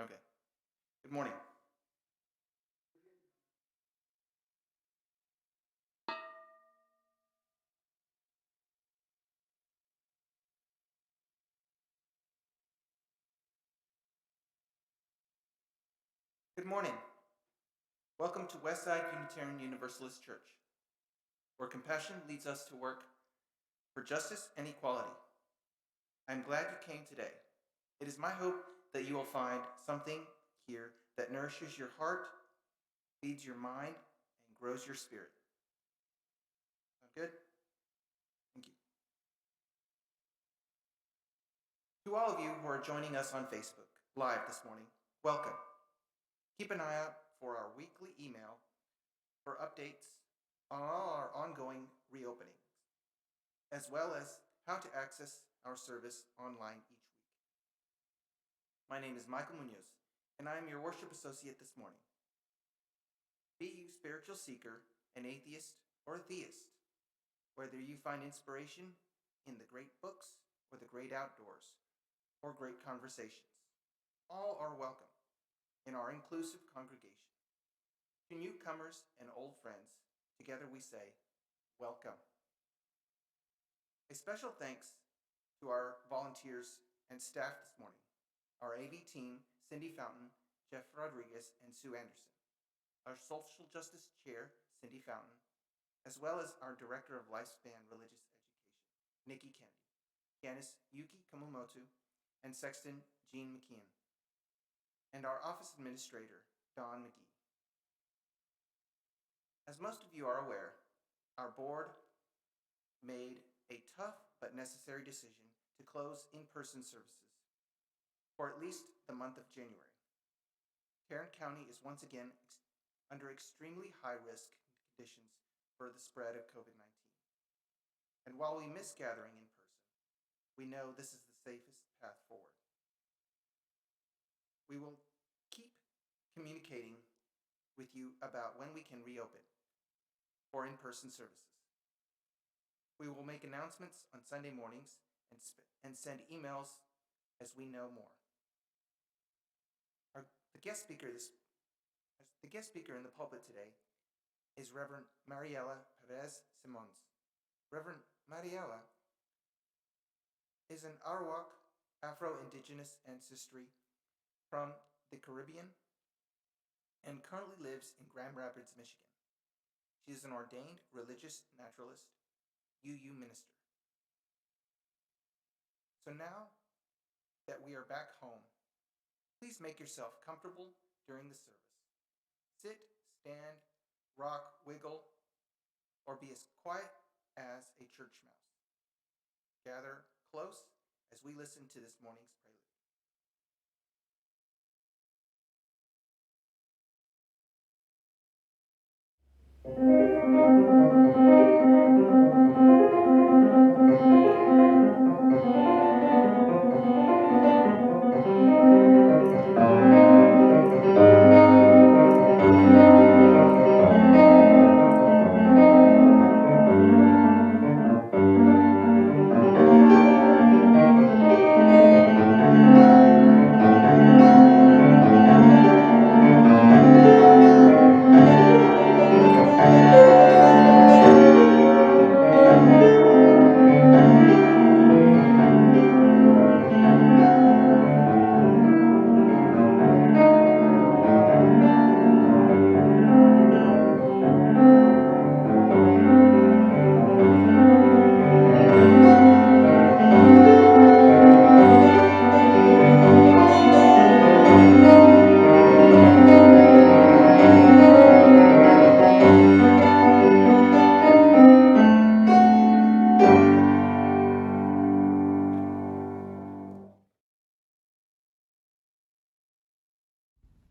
Okay. Good morning. Good morning. Welcome to Westside Unitarian Universalist Church, where compassion leads us to work for justice and equality. I'm glad you came today. It is my hope that you will find something here that nourishes your heart, feeds your mind, and grows your spirit. Sound good? Thank you. To all of you who are joining us on Facebook Live this morning, welcome. Keep an eye out for our weekly email for updates on all our ongoing reopenings, as well as how to access our service online each week. My name is Michael Munoz, and I am your worship associate this morning. Be you spiritual seeker, an atheist, or a theist, whether you find inspiration in the great books or the great outdoors or great conversations, all are welcome in our inclusive congregation. To newcomers and old friends, together we say, welcome. A special thanks to our volunteers and staff this morning, our AV team, Cindy Fountain, Jeff Rodriguez, and Sue Anderson, our Social Justice Chair, Cindy Fountain, as well as our Director of Lifespan Religious Education, Nikki Kennedy, pianist Yuki Kamumoto, and Sexton Jean McKeon, and our Office Administrator, Don McGee. As most of you are aware, our board made a tough but necessary decision to close in-person services for at least the month of January. Tarrant County is once again under extremely high-risk conditions for the spread of COVID-19. And while we miss gathering in person, we know this is the safest path forward. We will keep communicating with you about when we can reopen for in-person services. We will make announcements on Sunday mornings and send emails as we know more. The guest speaker in the pulpit today is Rev Mariela Perez Simons. Rev Mariela is an Arawak Afro-Indigenous ancestry from the Caribbean and currently lives in Grand Rapids, Michigan. She is an ordained religious naturalist, UU minister. So now that we are back home, please make yourself comfortable during the service. Sit, stand, rock, wiggle, or be as quiet as a church mouse. Gather close as we listen to this morning's prelude.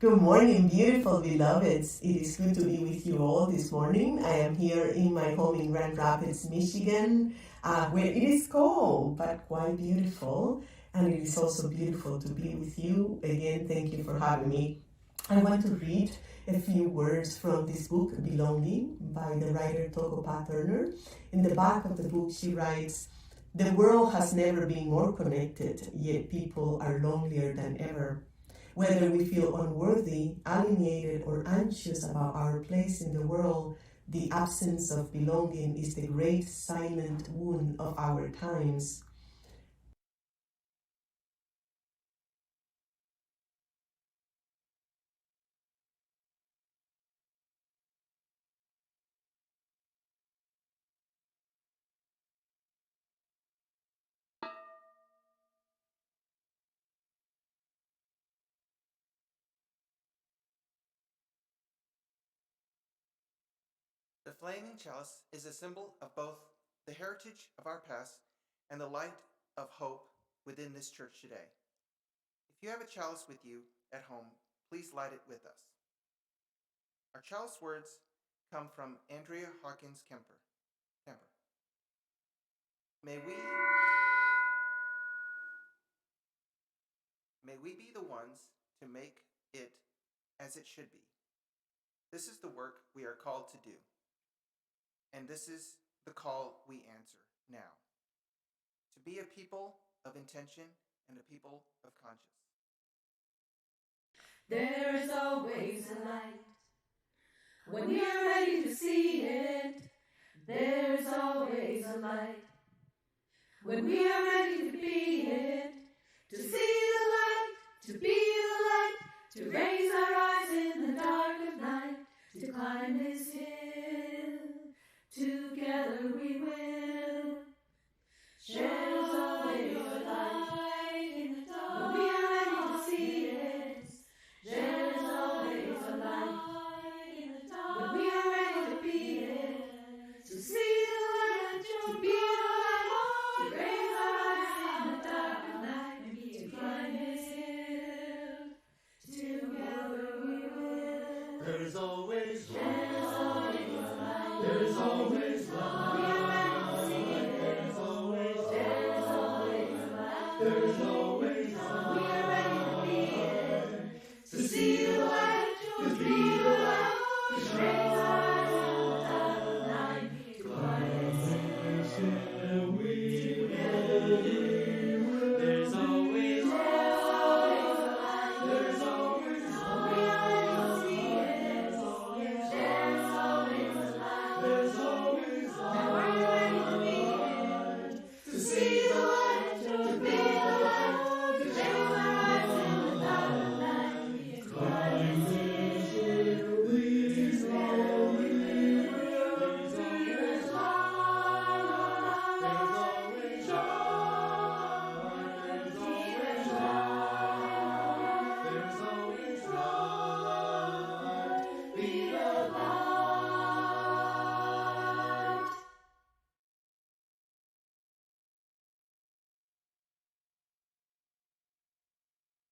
Good morning, beautiful beloveds. It is good to be with you all this morning. I am here in my home in Grand Rapids, Michigan, where it is cold but quite beautiful. And it is also beautiful to be with you. Again, thank you for having me. I want to read a few words from this book, Belonging, by the writer Tokopa Turner. In the back of the book, she writes, "The world has never been more connected, yet people are lonelier than ever. Whether we feel unworthy, alienated, or anxious about our place in the world, the absence of belonging is the great silent wound of our times. The Flaming Chalice is a symbol of both the heritage of our past and the light of hope within this church today. If you have a chalice with you at home, please light it with us. Our chalice words come from Andrea Hawkins Kemper. May we be the ones to make it as it should be. This is the work we are called to do. And this is the call we answer now. To be a people of intention and a people of conscience. There is always a light when we are ready to see it. There is always a light when we are ready to be it. To see the light, to be the light, to raise our eyes in the dark of night, to climb this hill. Together we will. There's always a light in the dark when we are ready to see it. There's always a light in the dark when we are ready to be it. To see the light, to be the light, to raise our eyes in the dark of night, to climb this hill. Together we will. There's always light. There's always light. There's always light. We are ready to see it. There's always light. There's always light. There's always light. We are ready to be it. To see the light, to be the light, to raise our eyes in the dark of night, to climb this hill. There's always light. There's always a light. We are ready to see it. There's always a light. There's always Now we're ready to be it. To see the light, to be the light, to raise our eyes in the dark of night, to climb this hill. Together we will. There's light. Be the light.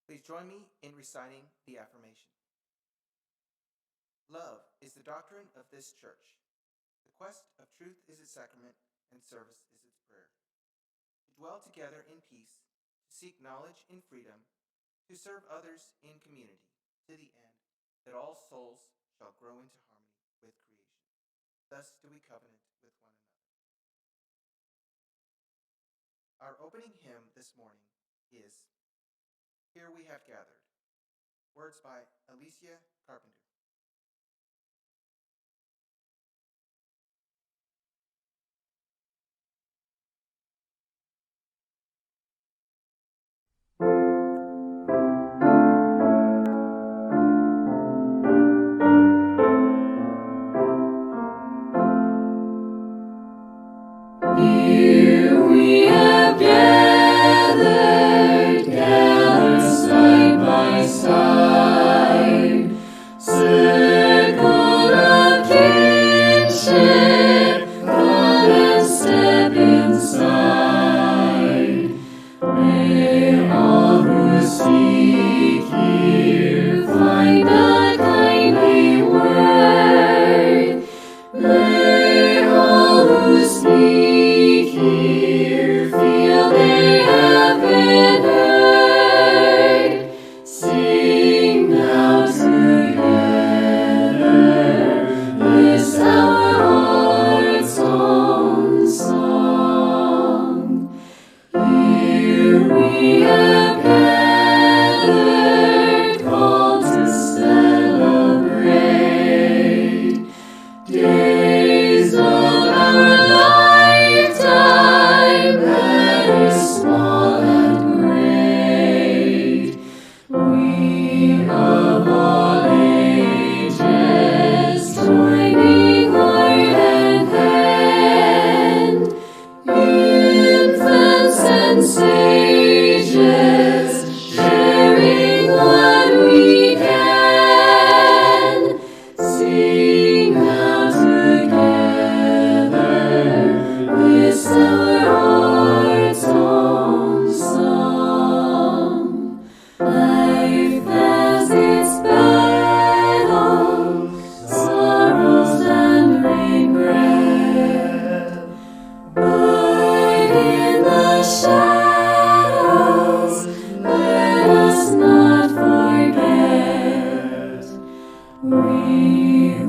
Please join me in reciting the affirmation. Love is the doctrine of this church. The quest of truth is its sacrament, and service is its prayer. To dwell together in peace, to seek knowledge in freedom, to serve others in community, to the end that all souls shall grow into harmony with creation. Thus do we covenant with one another. Our opening hymn this morning is Here We Have Gathered. Words by Alicia Carpenter. Here we have gathered, gathered side by side,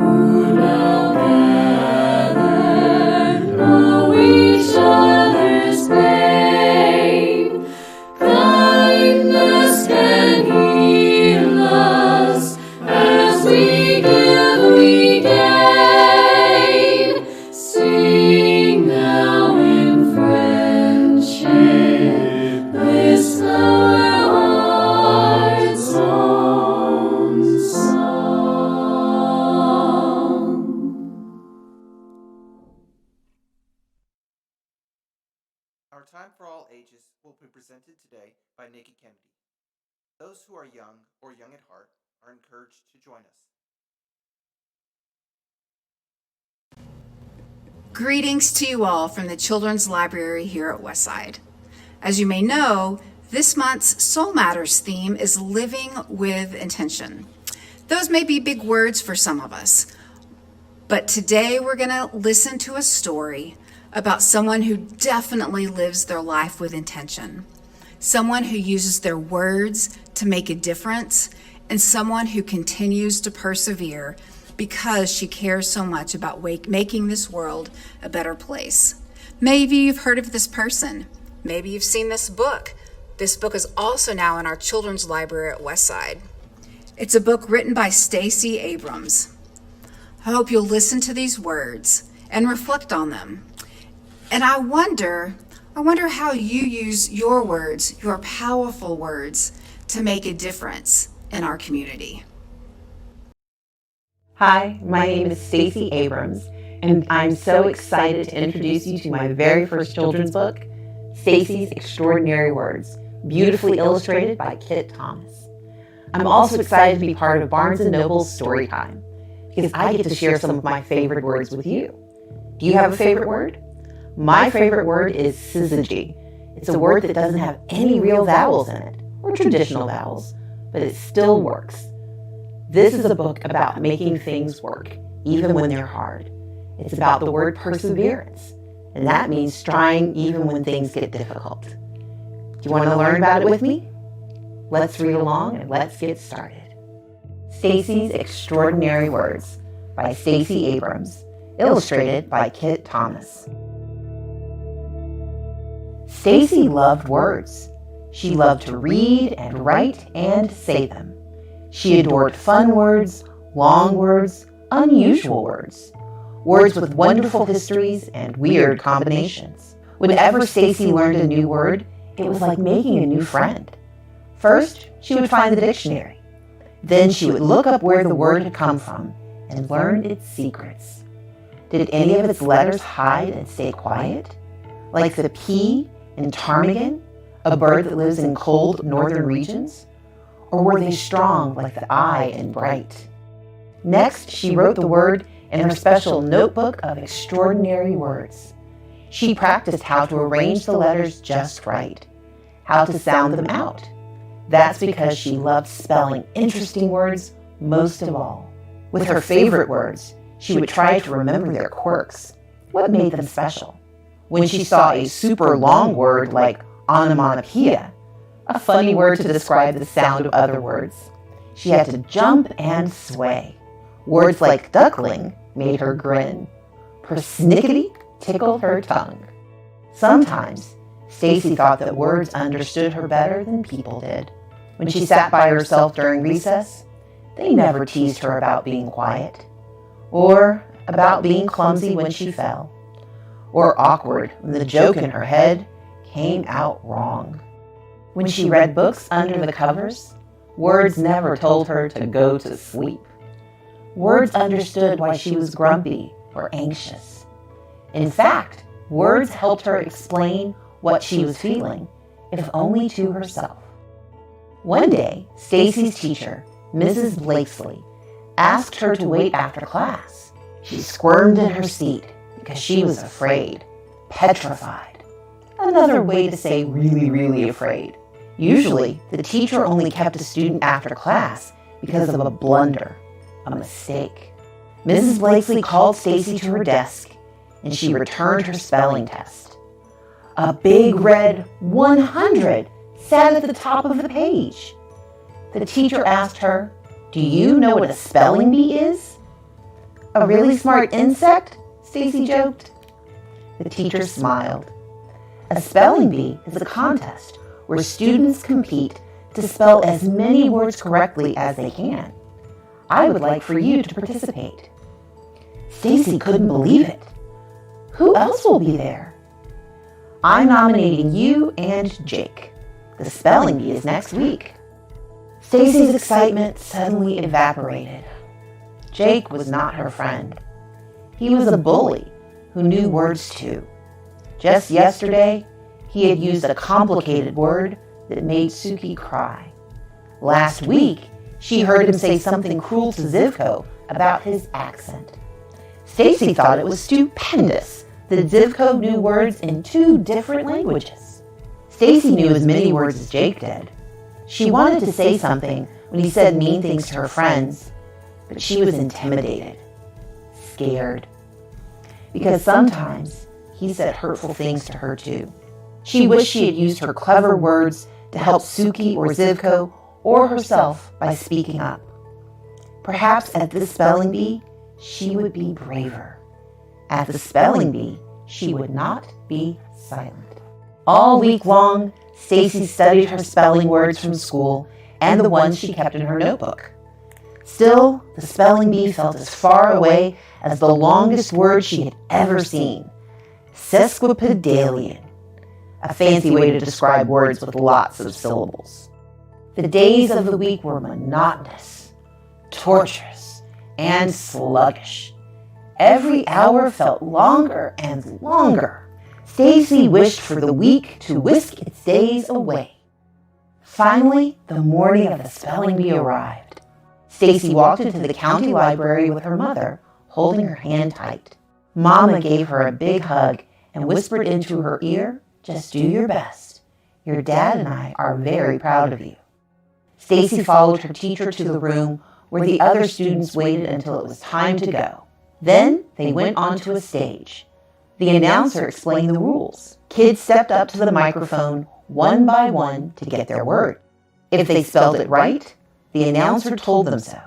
who now gathered know each other's pain. Kindness can heal us as we give, we gain. Sing now in friendship this our heart's own song. Our Time for All Ages will be presented today by Nikki Kennedy. Those who are young or young at heart are encouraged to join us. Greetings to you all from the Children's Library here at Westside. As you may know, this month's Soul Matters theme is Living with Intention. Those may be big words for some of us, but today we're going to listen to a story about someone who definitely lives their life with intention, someone who uses their words to make a difference, and someone who continues to persevere because she cares so much about making this world a better place. Maybe you've heard of this person. Maybe you've seen this book. This book is also now in our children's library at Westside. It's a book written by Stacey Abrams. I hope you'll listen to these words and reflect on them. And I wonder how you use your words, your powerful words, to make a difference in our community. Hi, my name is Stacey Abrams, and I'm so excited to introduce you to my very first children's book, Stacey's Extraordinary Words, beautifully illustrated by Kit Thomas. I'm also excited to be part of Barnes & Noble's Storytime, because I get to share some of my favorite words with you. Do you have a favorite word? My favorite word is syzygy. It's a word that doesn't have any real vowels in it, or traditional vowels, but it still works. This is a book about making things work, even when they're hard. It's about the word perseverance, and that means trying even when things get difficult. Do you want to learn about it with me? Let's read along and let's get started. Stacey's Extraordinary Words by Stacey Abrams, illustrated by Kit Thomas. Stacey loved words. She loved to read and write and say them. She adored fun words, long words, unusual words, words with wonderful histories and weird combinations. Whenever Stacey learned a new word, it was like making a new friend. First, she would find the dictionary. Then she would look up where the word had come from and learn its secrets. Did any of its letters hide and stay quiet? Like the P in ptarmigan, a bird that lives in cold northern regions? Or were they strong like the I in bright? Next, she wrote the word in her special notebook of extraordinary words. She practiced how to arrange the letters just right, how to sound them out. That's because she loved spelling interesting words most of all. With her favorite words, she would try to remember their quirks, what made them special. When she saw a super long word like onomatopoeia, a funny word to describe the sound of other words, she had to jump and sway. Words like duckling made her grin. Persnickety tickled her tongue. Sometimes, Stacey thought that words understood her better than people did. When she sat by herself during recess, they never teased her about being quiet, or about being clumsy when she fell, or awkward when the joke in her head came out wrong. When she read books under the covers, words never told her to go to sleep. Words understood why she was grumpy or anxious. In fact, words helped her explain what she was feeling, if only to herself. One day, Stacey's teacher, Mrs. Blakesley, asked her to wait after class. She squirmed in her seat because she was afraid, petrified. Another way to say really, really afraid. Usually, the teacher only kept a student after class because of a blunder, a mistake. Mrs. Blakesley called Stacey to her desk, and she returned her spelling test. A big red 100 sat at the top of the page. The teacher asked her, "Do you know what a spelling bee is?" A really smart insect? Stacy joked. The teacher smiled. A spelling bee is a contest where students compete to spell as many words correctly as they can. I would like for you to participate. Stacy couldn't believe it. Who else will be there? I'm nominating you and Jake. The spelling bee is next week. Stacy's excitement suddenly evaporated. Jake was not her friend. He was a bully who knew words too. Just yesterday, he had used a complicated word that made Suki cry. Last week, she heard him say something cruel to Zivko about his accent. Stacy thought it was stupendous that Zivko knew words in 2 different languages. Stacy knew as many words as Jake did. She wanted to say something when he said mean things to her friends, but she was intimidated, scared, because sometimes he said hurtful things to her too. She wished she had used her clever words to help Suki or Zivko or herself by speaking up. Perhaps at this spelling bee, she would be braver. At the spelling bee, she would not be silent. All week long, Stacy studied her spelling words from school and the ones she kept in her notebook. Still, the spelling bee felt as far away as the longest word she had ever seen. Sesquipedalian, a fancy way to describe words with lots of syllables. The days of the week were monotonous, torturous, and sluggish. Every hour felt longer and longer. Stacy wished for the week to whisk its days away. Finally, the morning of the spelling bee arrived. Stacy walked into the county library with her mother, holding her hand tight. Mama gave her a big hug and whispered into her ear, "Just do your best. Your dad and I are very proud of you." Stacy followed her teacher to the room where the other students waited until it was time to go. Then they went onto a stage. The announcer explained the rules. Kids stepped up to the microphone one by one to get their word. If they spelled it right, the announcer told them so.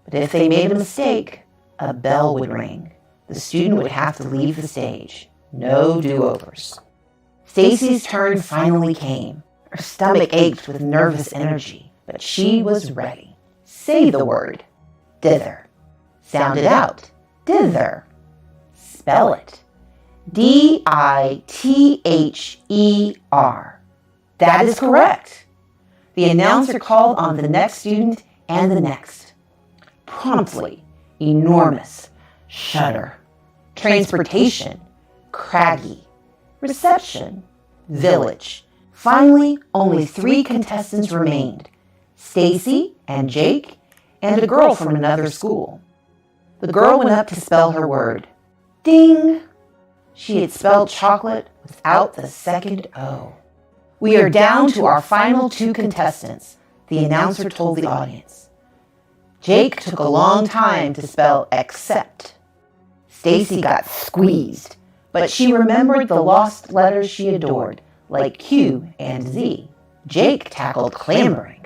But if they made a mistake, a bell would ring. The student would have to leave the stage. No do-overs. Stacy's turn finally came. Her stomach ached with nervous energy, but she was ready. Say the word. Dither. Sound it out. Dither. Spell it. D-I-T-H-E-R. That is correct. The announcer called on the next student and the next. Promptly, enormous, shudder. Transportation, craggy. Reception, village. Finally, only 3 contestants remained. Stacy and Jake and a girl from another school. The girl went up to spell her word. Ding! She had spelled chocolate without the second O. We are down to our final 2 contestants, the announcer told the audience. Jake took a long time to spell accept. Stacy got squeezed, but she remembered the lost letters she adored, like Q and Z. Jake tackled clambering.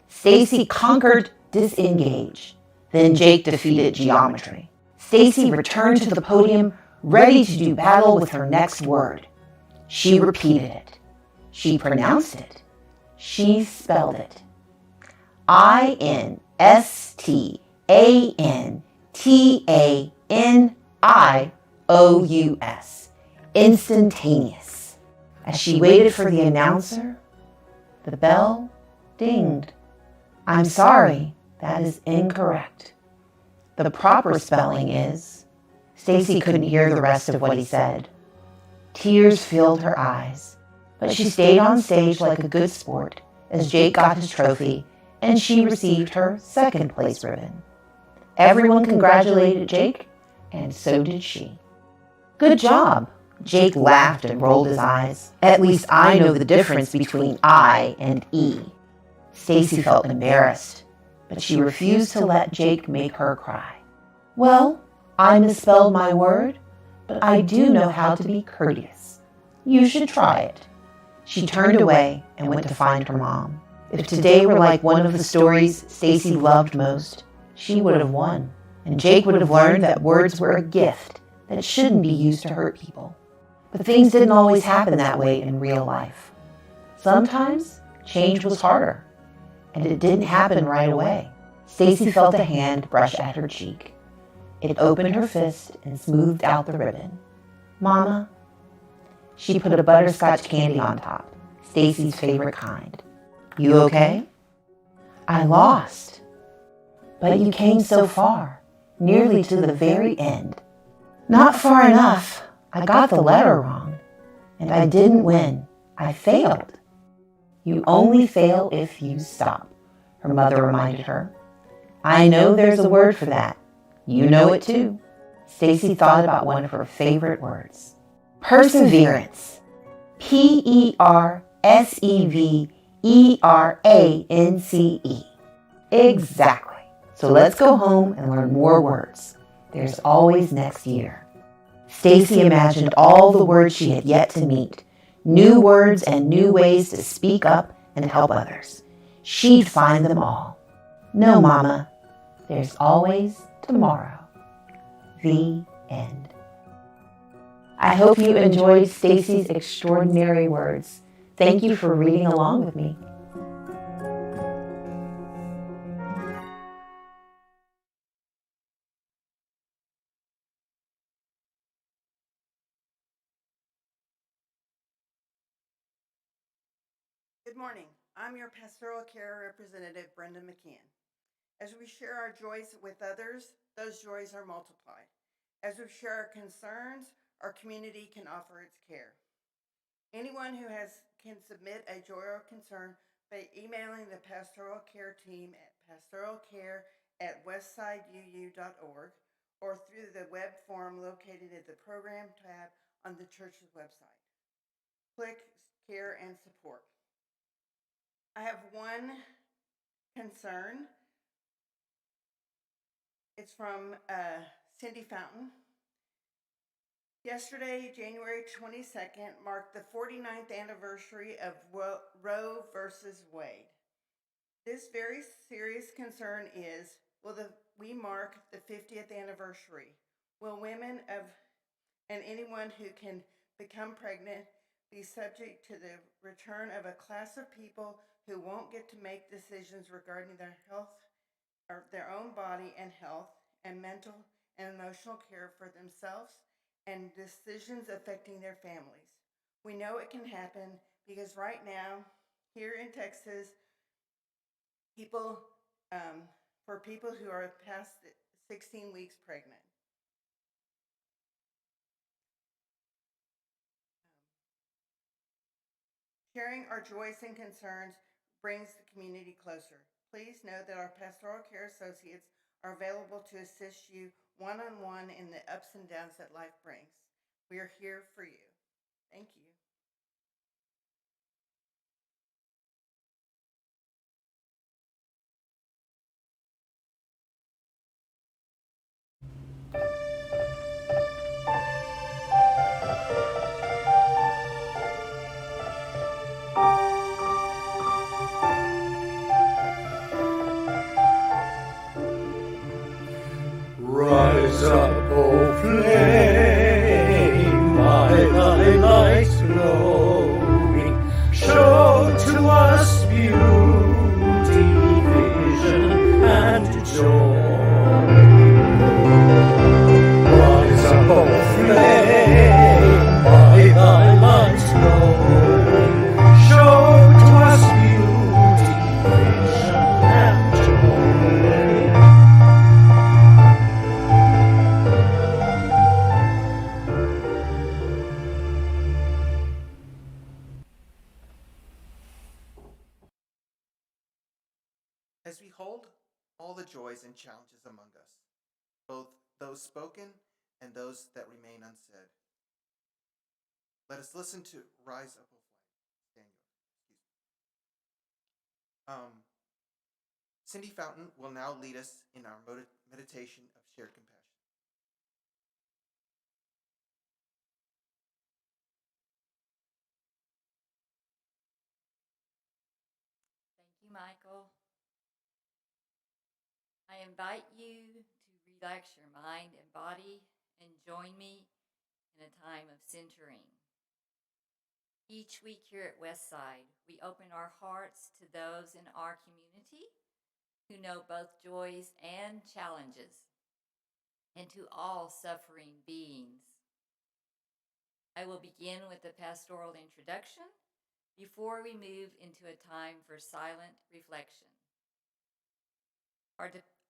Stacy conquered disengage. Then Jake defeated geometry. Stacy returned to the podium, ready to do battle with her next word. She repeated it. She pronounced it. She spelled it. INSTANTANIOUS. Instantaneous. As she waited for the announcer, the bell dinged. I'm sorry, that is incorrect. The proper spelling is... Stacy couldn't hear the rest of what he said. Tears filled her eyes, but she stayed on stage like a good sport as Jake got his trophy and she received her 2nd place ribbon. Everyone congratulated Jake, and so did she. Good job! Jake laughed and rolled his eyes. At least I know the difference between I and E. Stacy felt embarrassed, but she refused to let Jake make her cry. Well, I misspelled my word, but I do know how to be courteous. You should try it. She turned away and went to find her mom. If today were like one of the stories Stacy loved most, she would have won. and Jake would have learned that words were a gift that shouldn't be used to hurt people. But things didn't always happen that way in real life. Sometimes change was harder, and it didn't happen right away. Stacy felt a hand brush at her cheek. It opened her fist and smoothed out the ribbon. Mama. She put a butterscotch candy on top, Stacy's favorite kind. You okay? I lost. But you came so far, nearly to the very end. Not far enough. I got the letter wrong. And I didn't win. I failed. You only fail if you stop, her mother reminded her. I know there's a word for that. You know it too. Stacy thought about one of her favorite words. Perseverance. Perseverance. Exactly. So let's go home and learn more words. There's always next year. Stacy imagined all the words she had yet to meet. New words and new ways to speak up and help others. She'd find them all. No, Mama. There's always tomorrow. The end. I hope you enjoyed Stacy's extraordinary words. Thank you for reading along with me. Good morning. I'm your pastoral care representative, Brenda McKeon. As we share our joys with others, those joys are multiplied. As we share our concerns, our community can offer its care. Anyone who can submit a joy or concern by emailing the pastoral care team at pastoralcare@westsideu.org or through the web form located at the program tab on the church's website. Click Care and Support. I have one concern. It's from Cindy Fountain. Yesterday, January 22nd, marked the 49th anniversary of Roe versus Wade. This very serious concern is, will we mark the 50th anniversary? Will women and anyone who can become pregnant be subject to the return of a class of people who won't get to make decisions regarding their health or their own body and health and mental and emotional care for themselves and decisions affecting their families? We know it can happen because right now, here in Texas, for people who are past 16 weeks pregnant. Sharing our joys and concerns brings the community closer. Please know that our pastoral care associates are available to assist you one-on-one in the ups and downs that life brings. We are here for you. Thank you. Rise up, O flame, by thy light glowing, show to us beauty, vision, and joy. Rise up, O flame, by thy light glowing, show to us beauty, vision, and joy. As we hold all the joys and challenges among us, both those spoken and those that remain unsaid, let us listen to Rise Up, O Flame. Daniel. Cindy Fountain will now lead us in our meditation of shared compassion. Thank you, Michael. I invite you to relax your mind and body and join me in a time of centering. Each week here at Westside, we open our hearts to those in our community who know both joys and challenges, and to all suffering beings. I will begin with the pastoral introduction before we move into a time for silent reflection.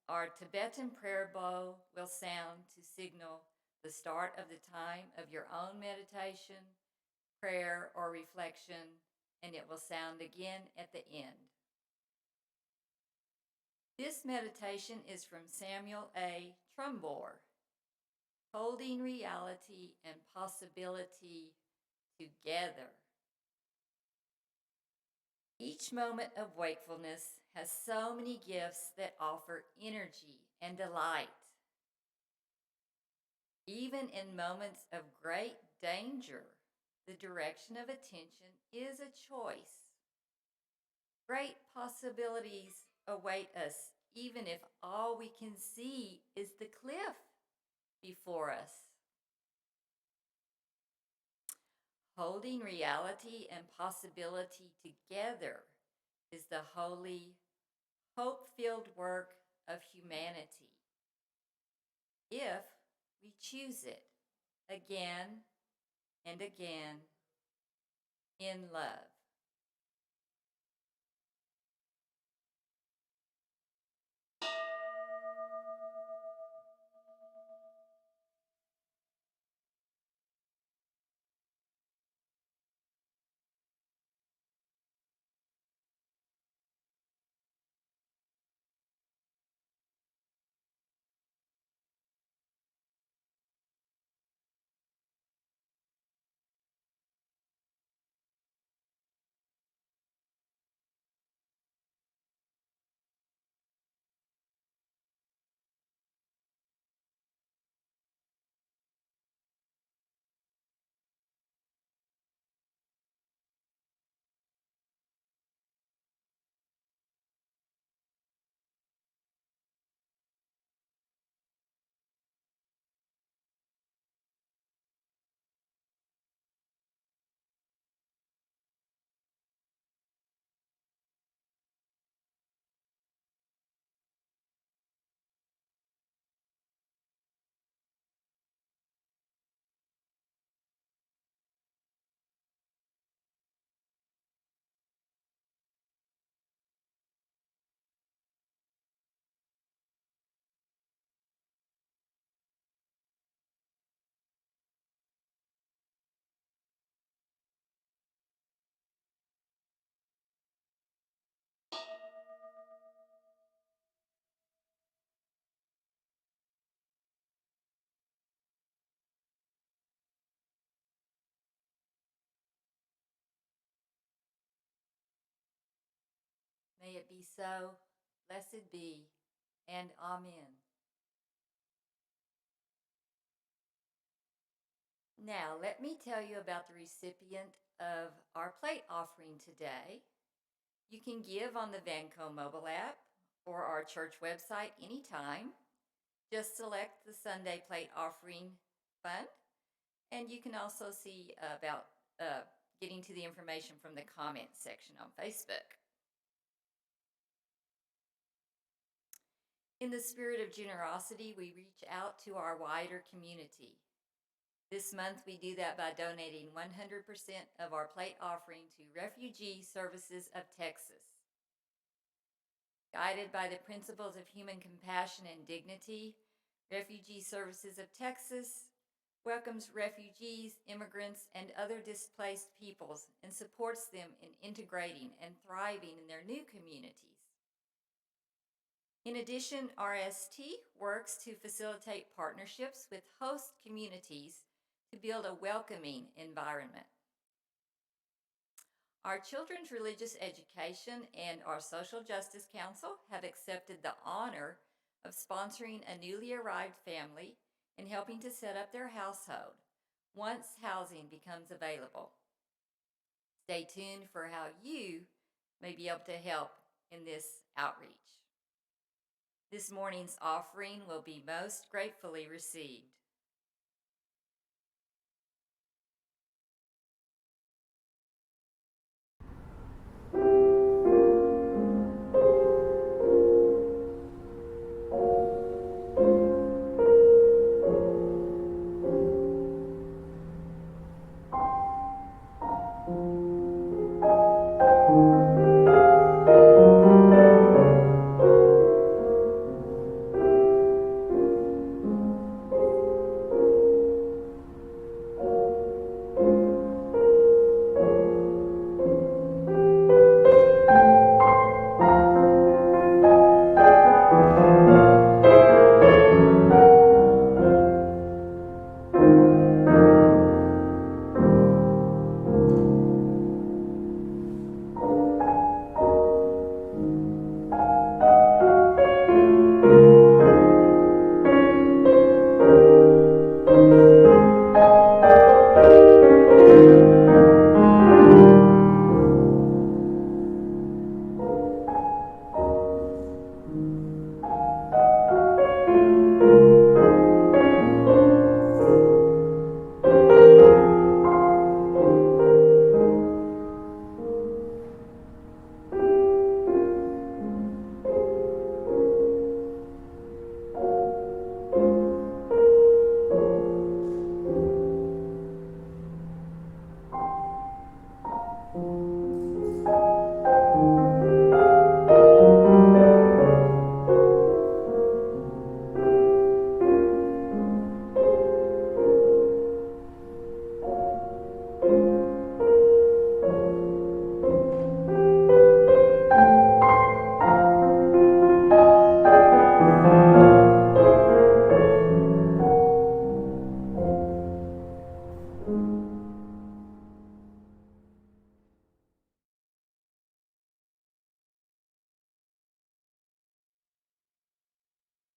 Our Tibetan prayer bow will sound to signal the start of the time of your own meditation, prayer, or reflection, and it will sound again at the end. This meditation is from Samuel A. Trumbore, Holding Reality and Possibility Together. Each moment of wakefulness has so many gifts that offer energy and delight. Even in moments of great danger, the direction of attention is a choice. Great possibilities await us, even if all we can see is the cliff before us. Holding reality and possibility together is the holy, hope-filled work of humanity, if we choose it again and again in love. May it be so, blessed be, and amen. Now, let me tell you about the recipient of our plate offering today. You can give on the Vanco mobile app or our church website anytime. Just select the Sunday Plate Offering Fund, and you can also see about getting to the information from the comments section on Facebook. In the spirit of generosity, we reach out to our wider community. This month, we do that by donating 100% of our plate offering to Refugee Services of Texas. Guided by the principles of human compassion and dignity, Refugee Services of Texas welcomes refugees, immigrants, and other displaced peoples and supports them in integrating and thriving in their new communities. In addition, RST works to facilitate partnerships with host communities to build a welcoming environment. Our Children's Religious Education and our Social Justice Council have accepted the honor of sponsoring a newly arrived family and helping to set up their household once housing becomes available. Stay tuned for how you may be able to help in this outreach. This morning's offering will be most gratefully received.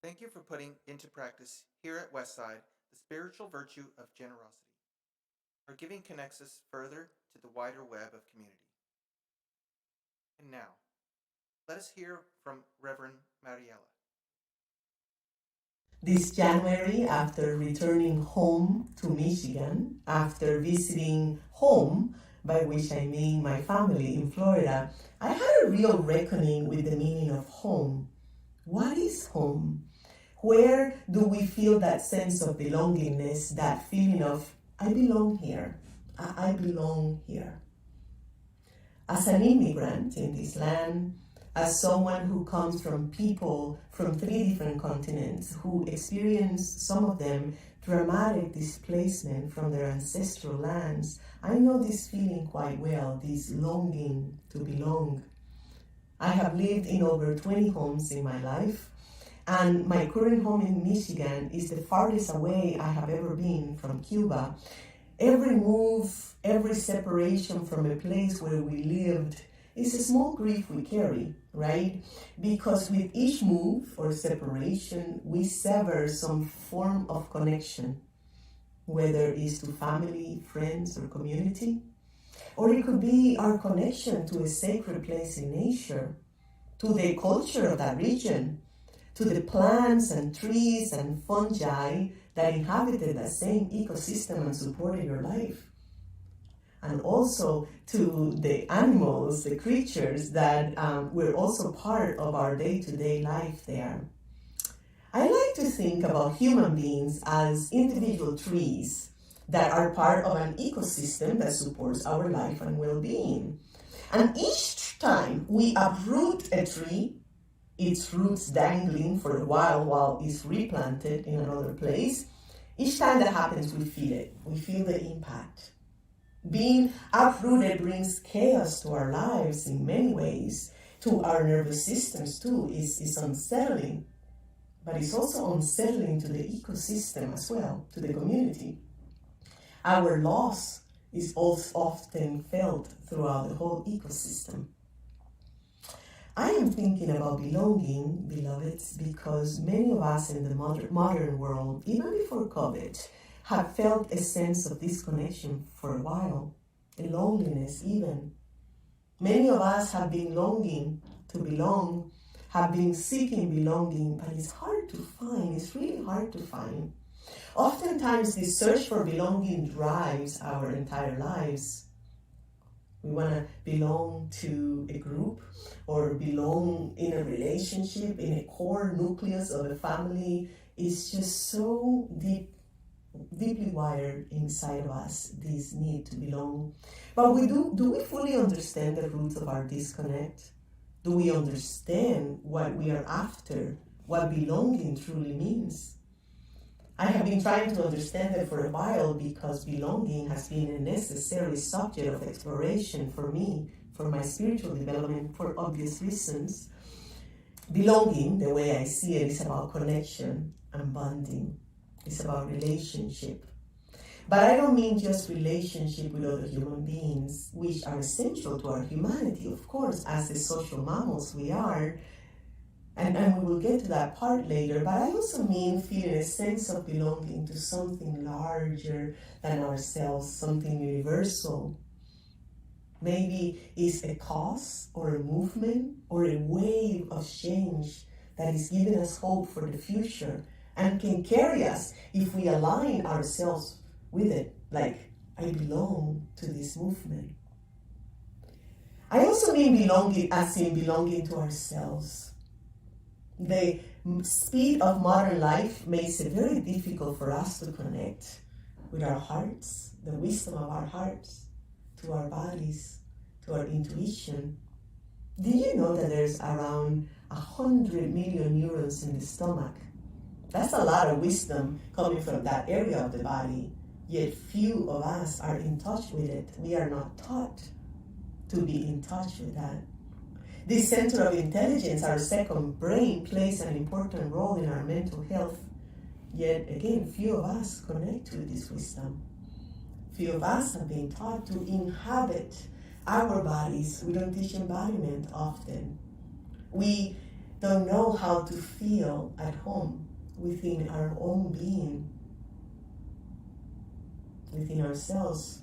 Thank you for putting into practice here at Westside the spiritual virtue of generosity. Our giving connects us further to the wider web of community. And now, let us hear from Reverend Mariela. This January, after returning home to Michigan, after visiting home, by which I mean my family in Florida, I had a real reckoning with the meaning of home. What is home? Where do we feel that sense of belongingness, that feeling of, I belong here, I belong here? As an immigrant in this land, as someone who comes from people from 3 different continents who experienced, some of them, dramatic displacement from their ancestral lands, I know this feeling quite well, this longing to belong. I have lived in over 20 homes in my life, and my current home in Michigan is the farthest away I have ever been from Cuba. Every move, every separation from a place where we lived is a small grief we carry, right? Because with each move or separation, we sever some form of connection, whether it's to family, friends, or community. Or it could be our connection to a sacred place in nature, to the culture of that region, to the plants and trees and fungi that inhabited that same ecosystem and supported your life. And also to the animals, the creatures that were also part of our day-to-day life there. I like to think about human beings as individual trees that are part of an ecosystem that supports our life and well-being. And each time we uproot a tree, its roots dangling for a while it's replanted in another place, each time that happens, we feel it. We feel the impact. Being uprooted brings chaos to our lives in many ways, to our nervous systems too. It's unsettling, but it's also unsettling to the ecosystem as well, to the community. Our loss is also often felt throughout the whole ecosystem. I am thinking about belonging, beloveds, because many of us in the modern world, even before COVID, have felt a sense of disconnection for a while, a loneliness even. Many of us have been longing to belong, have been seeking belonging, but it's hard to find. It's really hard to find. Oftentimes, this search for belonging drives our entire lives. We want to belong to a group or belong in a relationship, in a core nucleus of a family. It's just so deeply wired inside of us, this need to belong. But do we fully understand the roots of our disconnect? Do we understand what we are after, what belonging truly means? I have been trying to understand that for a while because belonging has been a necessary subject of exploration for me, for my spiritual development, for obvious reasons. Belonging, the way I see it, is about connection and bonding. It's about relationship. But I don't mean just relationship with other human beings, which are essential to our humanity, of course, as the social mammals we are. And we will get to that part later, but I also mean feeling a sense of belonging to something larger than ourselves, something universal. Maybe it's a cause or a movement or a wave of change that is giving us hope for the future and can carry us if we align ourselves with it, like I belong to this movement. I also mean belonging as in belonging to ourselves. The speed of modern life makes it very difficult for us to connect with our hearts, the wisdom of our hearts, to our bodies, to our intuition. Do you know that there's around 100 million neurons in the stomach? That's a lot of wisdom coming from that area of the body, yet few of us are in touch with it. We are not taught to be in touch with that. This center of intelligence, our second brain, plays an important role in our mental health. Yet again, few of us connect with this wisdom. Few of us have been taught to inhabit our bodies. We don't teach embodiment often. We don't know how to feel at home within our own being, within ourselves.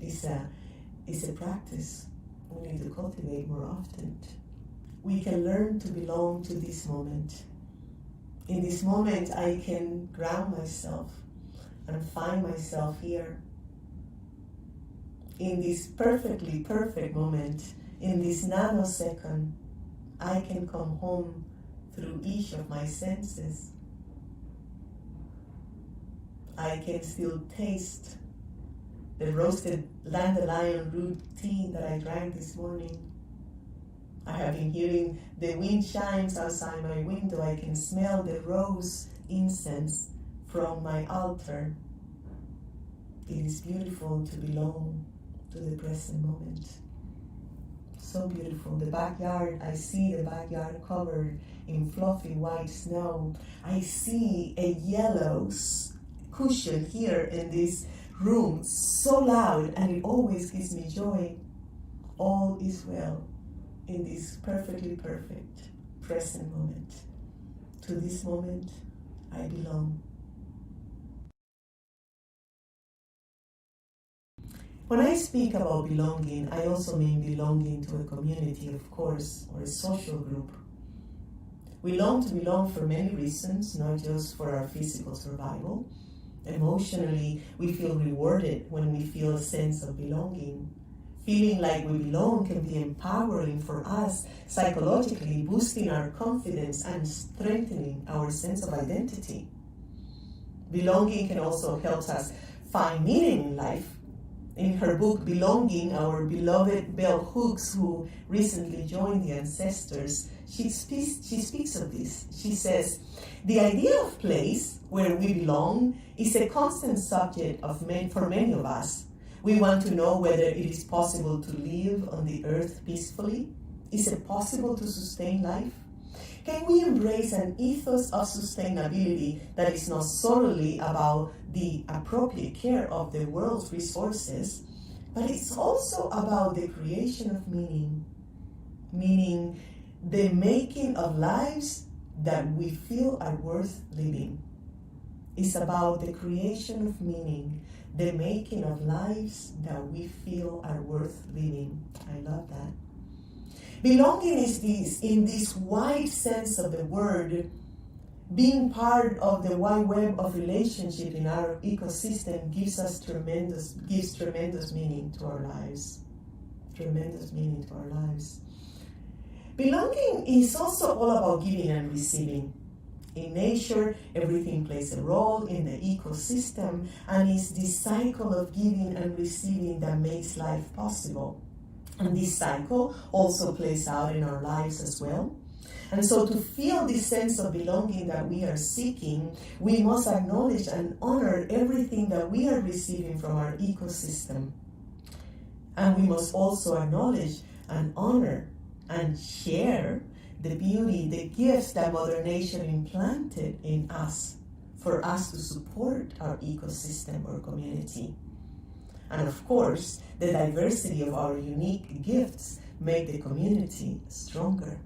It's a practice we need to cultivate more often. We can learn to belong to this moment. In this moment, I can ground myself and find myself here. In this perfectly perfect moment, in this nanosecond, I can come home through each of my senses. I can still taste the roasted dandelion root tea that I drank this morning. I have been hearing the wind chimes outside my window. I can smell the rose incense from my altar. It is beautiful to belong to the present moment. So beautiful. The backyard, I see the backyard covered in fluffy white snow. I see a yellow cushion here in this room, so loud, and it always gives me joy. All is well in this perfectly perfect present moment. To this moment, I belong. When I speak about belonging, I also mean belonging to a community, of course, or a social group. We long to belong for many reasons, not just for our physical survival. Emotionally, we feel rewarded when we feel a sense of belonging. Feeling like we belong can be empowering for us psychologically, boosting our confidence and strengthening our sense of identity. Belonging can also help us find meaning in life. In her book, Belonging, our beloved Bell Hooks, who recently joined the Ancestors, she speaks of this. She says, the idea of place where we belong is a constant subject for many of us. We want to know whether it is possible to live on the earth peacefully. Is it possible to sustain life? Can we embrace an ethos of sustainability that is not solely about the appropriate care of the world's resources, but it's also about the creation of meaning, meaning the making of lives that we feel are worth living. It's about the creation of meaning, the making of lives that we feel are worth living. I love that. Belonging is this, in this wide sense of the word, being part of the wide web of relationship in our ecosystem gives tremendous meaning to our lives. Tremendous meaning to our lives. Belonging is also all about giving and receiving. In nature, everything plays a role in the ecosystem, and it's this cycle of giving and receiving that makes life possible. And this cycle also plays out in our lives as well. And so to feel this sense of belonging that we are seeking, we must acknowledge and honor everything that we are receiving from our ecosystem. And we must also acknowledge and honor and share the beauty, the gifts that Mother Nature implanted in us for us to support our ecosystem or community. And of course, the diversity of our unique gifts make the community stronger.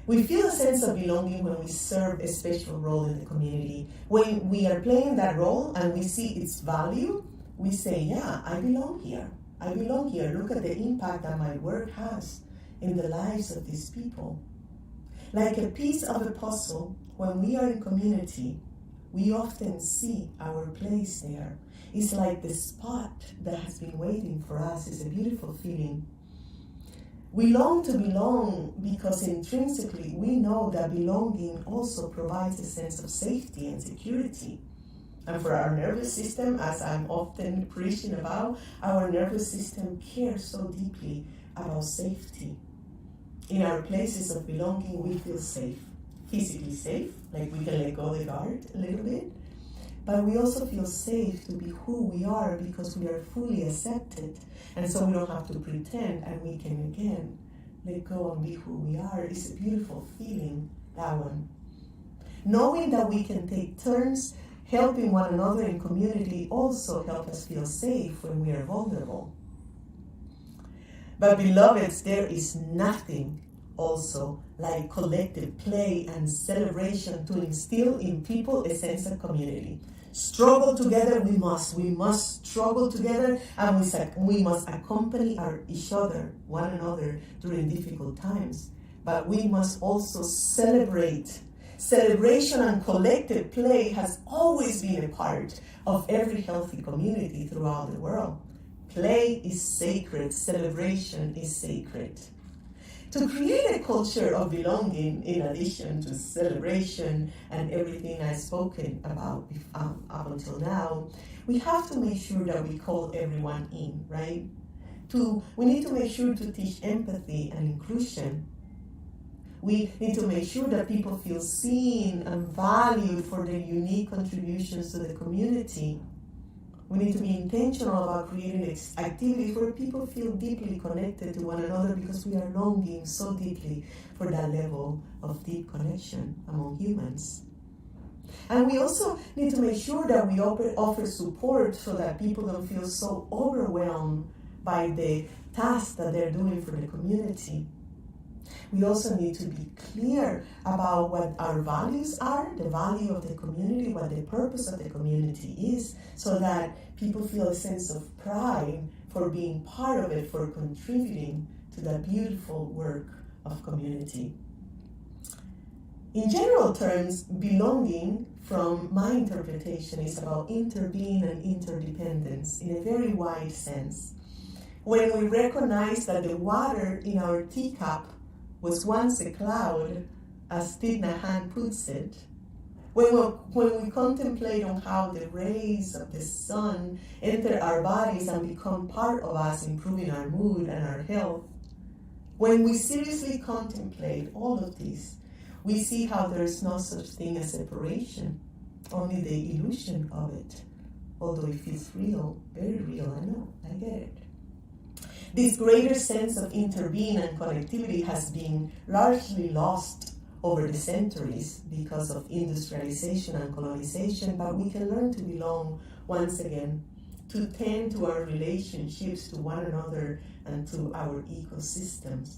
We feel a sense of belonging when we serve a special role in the community. When we are playing that role and we see its value, we say, yeah, I belong here. I belong here. Look at the impact that my work has in the lives of these people. Like a piece of a puzzle, when we are in community, we often see our place there. It's like the spot that has been waiting for us. It's a beautiful feeling. We long to belong because intrinsically we know that belonging also provides a sense of safety and security. And for our nervous system, as I'm often preaching about, our nervous system cares so deeply about safety. In our places of belonging, we feel safe, physically safe, like we can let go the guard a little bit. But we also feel safe to be who we are because we are fully accepted. And so we don't have to pretend, and we can again let go and be who we are. It's a beautiful feeling, that one. Knowing that we can take turns helping one another in community also help us feel safe when we are vulnerable. But beloveds, there is nothing also like collective play and celebration to instill in people a sense of community. Struggle together we must struggle together, and we must accompany each other, one another during difficult times. But we must also celebrate. Celebration and collective play has always been a part of every healthy community throughout the world. Play is sacred, celebration is sacred. To create a culture of belonging, in addition to celebration and everything I've spoken about up until now, we have to make sure that we call everyone in, right? We need to make sure to teach empathy and inclusion. We need to make sure that people feel seen and valued for their unique contributions to the community. We need to be intentional about creating activities where people feel deeply connected to one another because we are longing so deeply for that level of deep connection among humans. And we also need to make sure that we offer support so that people don't feel so overwhelmed by the tasks that they're doing for the community. We also need to be clear about what our values are, the value of the community, what the purpose of the community is, so that people feel a sense of pride for being part of it, for contributing to the beautiful work of community. In general terms, belonging, from my interpretation, is about interbeing and interdependence in a very wide sense. When we recognize that the water in our teacup was once a cloud, as Thich Nhat Hanh puts it, when we contemplate on how the rays of the sun enter our bodies and become part of us, improving our mood and our health, when we seriously contemplate all of this, we see how there is no such thing as separation, only the illusion of it, although it feels real, very real, I know, I get it. This greater sense of interbeing and connectivity has been largely lost over the centuries because of industrialization and colonization, but we can learn to belong once again, to tend to our relationships to one another and to our ecosystems.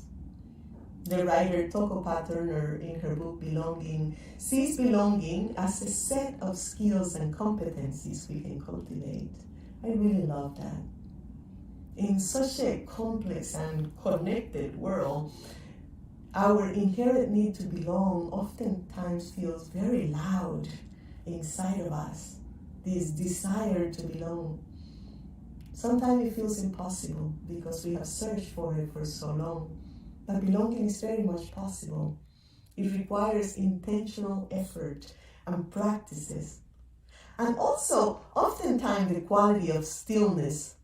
The writer Toko Turner, in her book Belonging, sees belonging as a set of skills and competencies we can cultivate. I really love that. In such a complex and connected world, our inherent need to belong oftentimes feels very loud inside of us. This desire to belong. Sometimes it feels impossible because we have searched for it for so long. But belonging is very much possible. It requires intentional effort and practices. And also, oftentimes, the quality of stillness.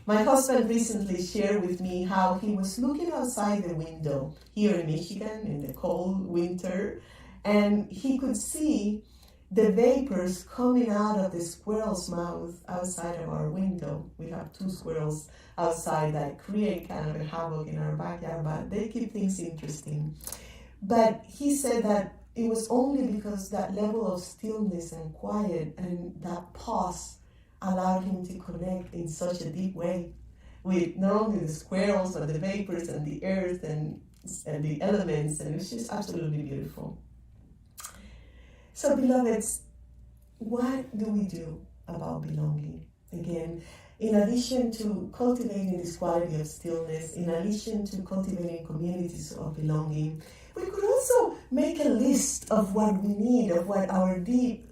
My husband recently shared with me how he was looking outside the window here in Michigan in the cold winter, and he could see the vapors coming out of the squirrel's mouth outside of our window. We have 2 squirrels outside that create kind of a havoc in our backyard, but they keep things interesting. But he said that it was only because that level of stillness and quiet and that pause allowed him to connect in such a deep way with not only the squirrels, but the vapors and the earth and the elements, and it's just absolutely beautiful. So, beloveds, what do we do about belonging? Again, in addition to cultivating this quality of stillness, in addition to cultivating communities of belonging, we could also make a list of what we need, of what our deep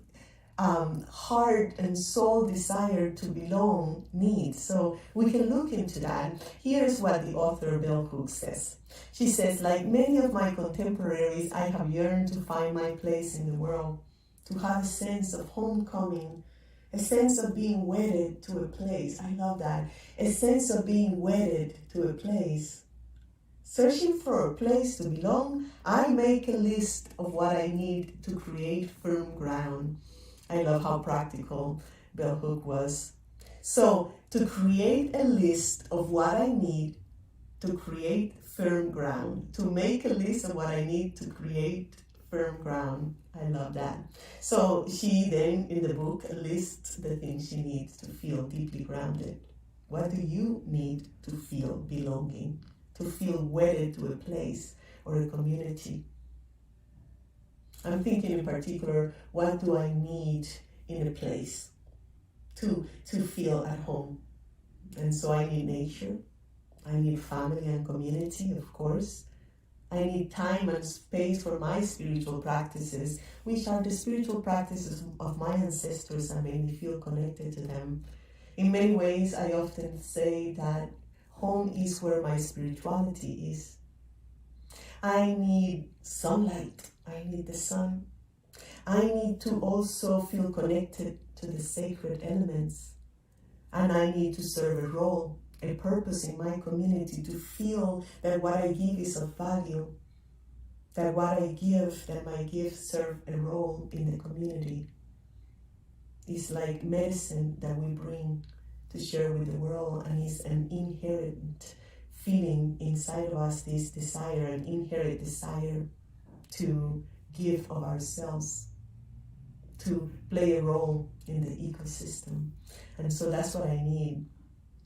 heart and soul desire to belong needs. So we can look into that. Here's what the author Bell Hooks says. She says, like many of my contemporaries, I have yearned to find my place in the world, to have a sense of homecoming, a sense of being wedded to a place. I love that. A sense of being wedded to a place. Searching for a place to belong, I make a list of what I need to create firm ground. I love how practical Bell Hook was. So, to create a list of what I need to create firm ground, to make a list of what I need to create firm ground. I love that. So, she then, in the book, lists the things she needs to feel deeply grounded. What do you need to feel belonging, to feel wedded to a place or a community? I'm thinking in particular, what do I need in a place to feel at home? And so I need nature. I need family and community, of course. I need time and space for my spiritual practices, which are the spiritual practices of my ancestors that made me feel connected to them. In many ways, I often say that home is where my spirituality is. I need sunlight. I need the sun. I need to also feel connected to the sacred elements. And I need to serve a role, a purpose in my community, to feel that what I give is of value, that what I give, that my gifts serve a role in the community. It's like medicine that we bring to share with the world, and it's an inherent feeling inside of us, this desire, an inherent desire to give of ourselves, to play a role in the ecosystem. And so that's what I need.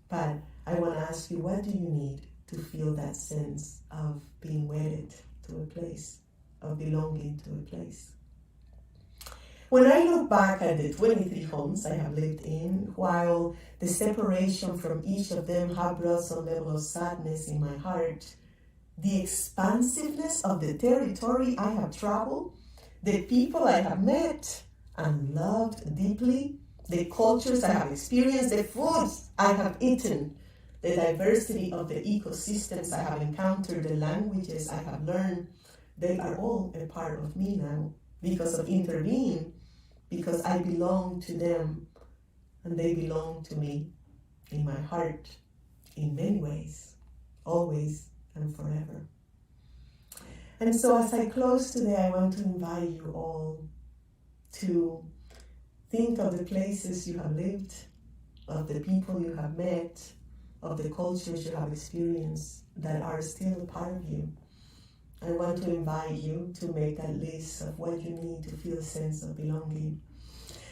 But I want to ask you, what do you need to feel that sense of being wedded to a place, of belonging to a place? When I look back at the 23 homes I have lived in, while the separation from each of them have brought some level of sadness in my heart, the expansiveness of the territory I have traveled, the people I have met and loved deeply, the cultures I have experienced, the foods I have eaten, the diversity of the ecosystems I have encountered, the languages I have learned, they are all a part of me now because of interbeing, because I belong to them and they belong to me in my heart in many ways, always and forever. And so as I close today, I want to invite you all to think of the places you have lived, of the people you have met, of the cultures you have experienced that are still a part of you. I want to invite you to make that list of what you need to feel a sense of belonging.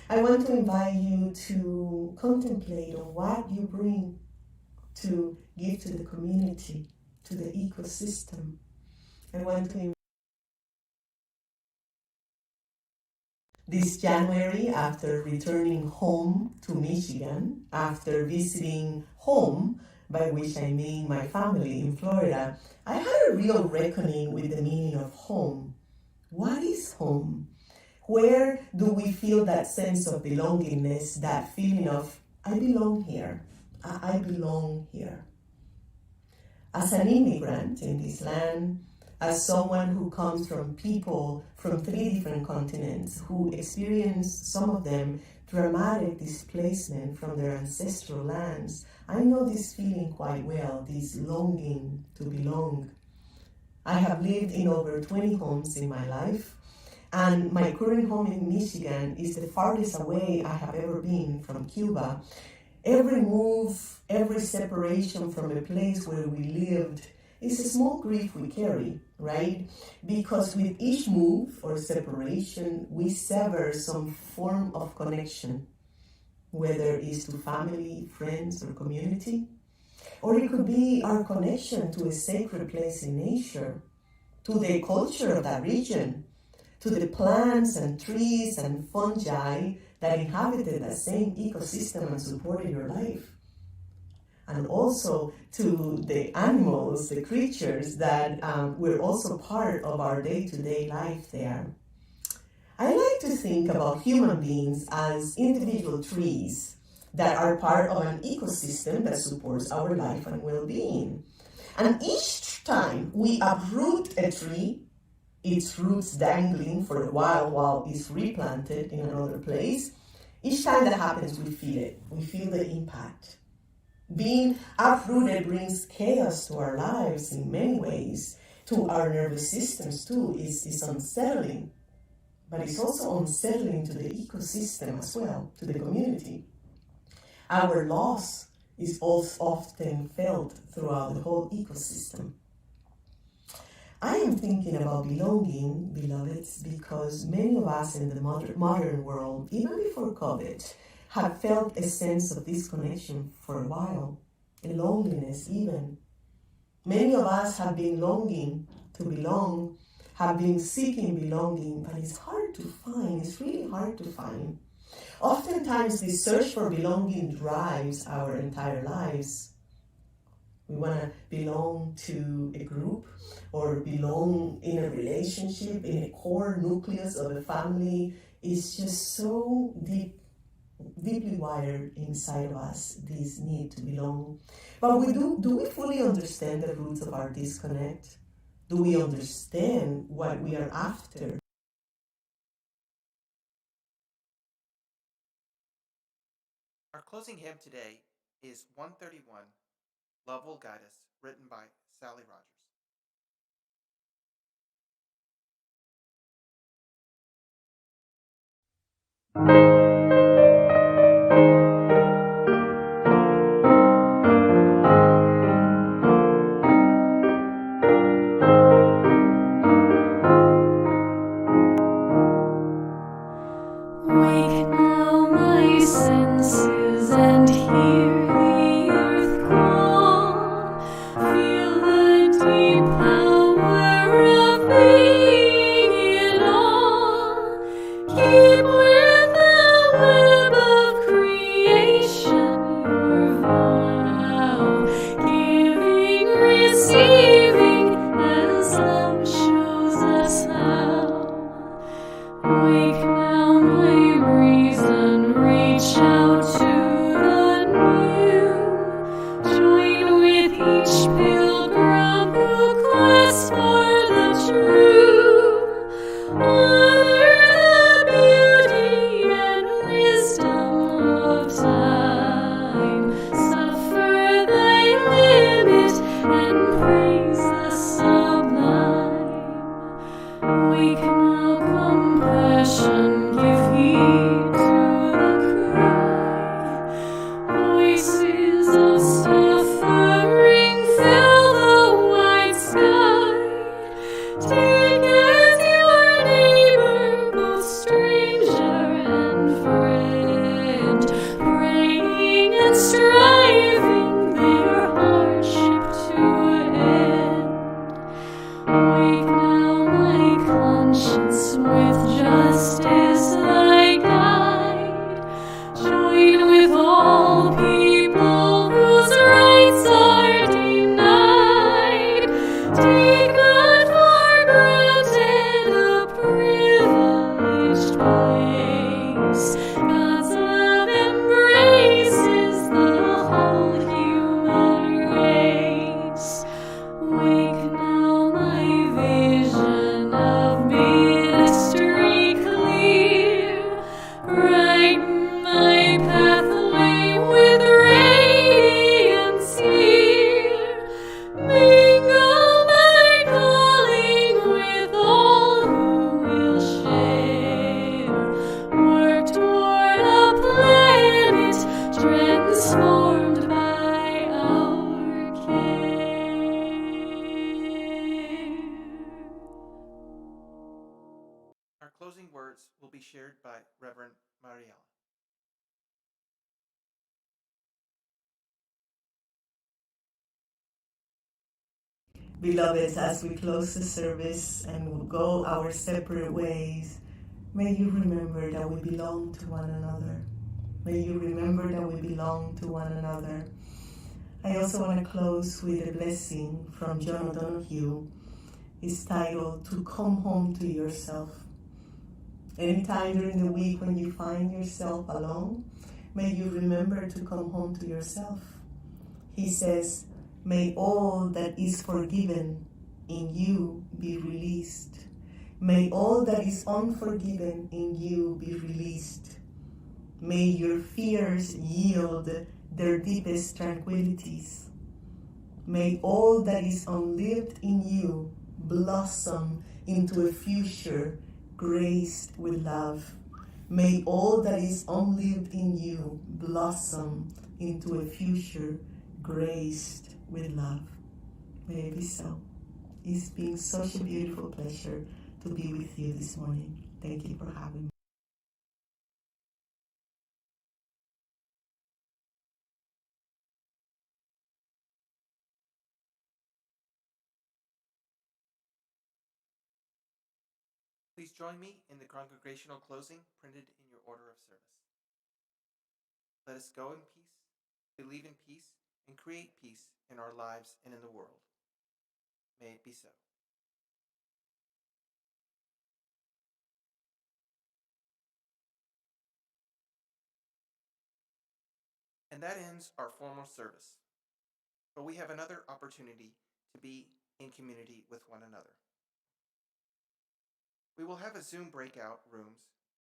I want to invite you to contemplate on what you bring to give to the community, to the ecosystem. I want to This January, after returning home to Michigan, after visiting home, by which I mean my family in Florida, I had a real reckoning with the meaning of home. What is home? Where do we feel that sense of belongingness, that feeling of, I belong here, I belong here? As an immigrant in this land, as someone who comes from people from 3 different continents who experienced, some of them, dramatic displacement from their ancestral lands, I know this feeling quite well, this longing to belong. I have lived in over 20 homes in my life, and my current home in Michigan is the farthest away I have ever been from Cuba. Every move, every separation from a place where we lived is a small grief we carry, right? Because with each move or separation, we sever some form of connection, whether it's to family, friends, or community. Or it could be our connection to a sacred place in nature, to the culture of that region, to the plants and trees and fungi that inhabited that same ecosystem and supported your life. And also to the animals, the creatures that were also part of our day-to-day life there. I like to think about human beings as individual trees that are part of an ecosystem that supports our life and well-being. And each time we uproot a tree, its roots dangling for a while it's replanted in another place, each time that happens, we feel it. We feel the impact. Being uprooted brings chaos to our lives in many ways, to our nervous systems too. It's unsettling, but it's also unsettling to the ecosystem as well, to the community. Our loss is also often felt throughout the whole ecosystem. I am thinking about belonging, beloveds, because many of us in the modern world, even before COVID, have felt a sense of disconnection for a while, a loneliness even. Many of us have been longing to belong, have been seeking belonging, but it's hard to find, it's really hard to find. Oftentimes, this search for belonging drives our entire lives. We want to belong to a group or belong in a relationship, in a core nucleus of a family. It's just so deeply wired inside of us, this need to belong. But do we fully understand the roots of our disconnect? Do we understand what we are after? Our closing hymn today is 131, Love Will Guide Us, written by Sally Rogers. Wake now my senses and hear the earth call. Feel the deep power of being in awe. Keep with the web of creation your vow, giving, receiving as love shows us how. Wake now my reason, reach out to the new. Join with each pilgrim who quests for the true. Honor the beauty and wisdom of time. Suffer thy limit and praise the sublime. Wake now, compassion, give heed to the cry. Voices of suffering fill the wide sky. Take as your neighbor both stranger and friend, praying and striving their hardship to end. Wake now my conscience. closing words will be shared by Reverend Mariela. Beloveds, as we close the service and we'll go our separate ways, may you remember that we belong to one another. May you remember that we belong to one another. I also want to close with a blessing from John O'Donohue. It's titled, To Come Home to Yourself. Anytime during the week when you find yourself alone, may you remember to come home to yourself. He says, may all that is forgiven in you be released. May all that is unforgiven in you be released. May your fears yield their deepest tranquilities. May all that is unlived in you blossom into a future graced with love. May all that is unlived in you blossom into a future graced with love. May it be so. It's been such a beautiful pleasure to be with you this morning. Thank you for having me. Please join me in the congregational closing printed in your order of service. Let us go in peace, believe in peace, and create peace in our lives and in the world. May it be so. And that ends our formal service. But we have another opportunity to be in community with one another. We will have a Zoom breakout rooms